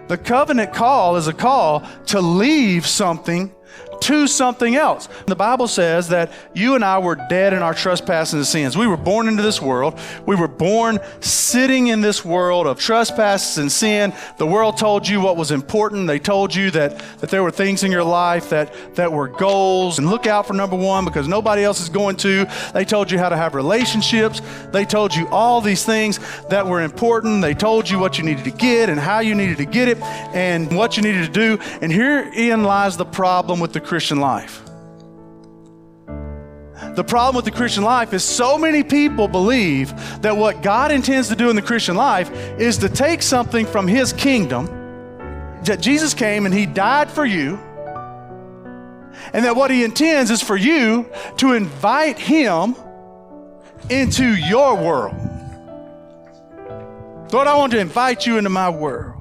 The covenant call is a call to leave something to something else. The Bible says that you and I were dead in our trespasses and sins. We were born into this world. We were born sitting in this world of trespasses and sin. The world told you what was important. They told you that there were things in your life that were goals. And look out for number one because nobody else is going to. They told you how to have relationships. They told you all these things that were important. They told you what you needed to get and how you needed to get it and what you needed to do. And herein lies the problem with the Christian life. The problem with the Christian life is so many people believe that what God intends to do in the Christian life is to take something from His kingdom, that Jesus came and He died for you, and that what He intends is for you to invite Him into your world. Lord, I want to invite you into my world.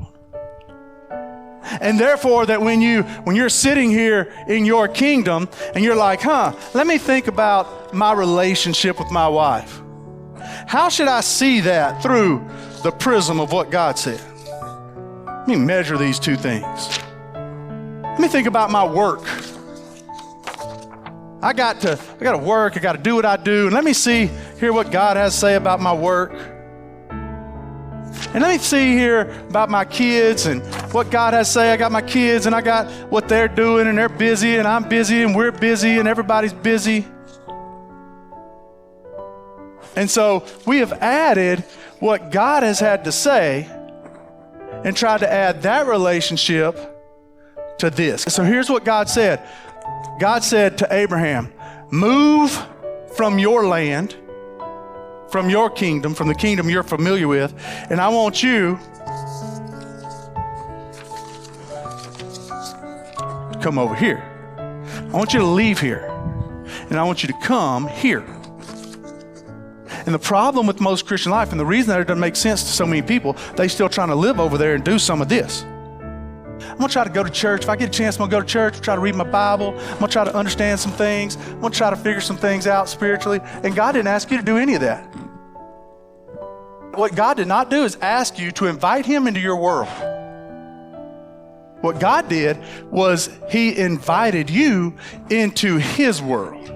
And therefore, that when you're sitting here in your kingdom and you're like, let me think about my relationship with my wife. How should I see that through the prism of what God said? Let me measure these two things. Let me think about my work. I got to work, I got to do what I do, and let me hear what God has to say about my work. And let me see here about my kids and what God has to say. I got my kids and I got what they're doing and they're busy and I'm busy and we're busy and everybody's busy. And so we have added what God has had to say and tried to add that relationship to this. So here's what God said. God said to Abraham, move from your land, from your kingdom, from the kingdom you're familiar with, and I want you to come over here. I want you to leave here, and I want you to come here. And the problem with most Christian life, and the reason that it doesn't make sense to so many people, they still trying to live over there and do some of this. I'm going to try to go to church. If I get a chance, I'm going to go to church, try to read my Bible. I'm going to try to understand some things. I'm going to try to figure some things out spiritually. And God didn't ask you to do any of that. What God did not do is ask you to invite Him into your world. What God did was He invited you into His world.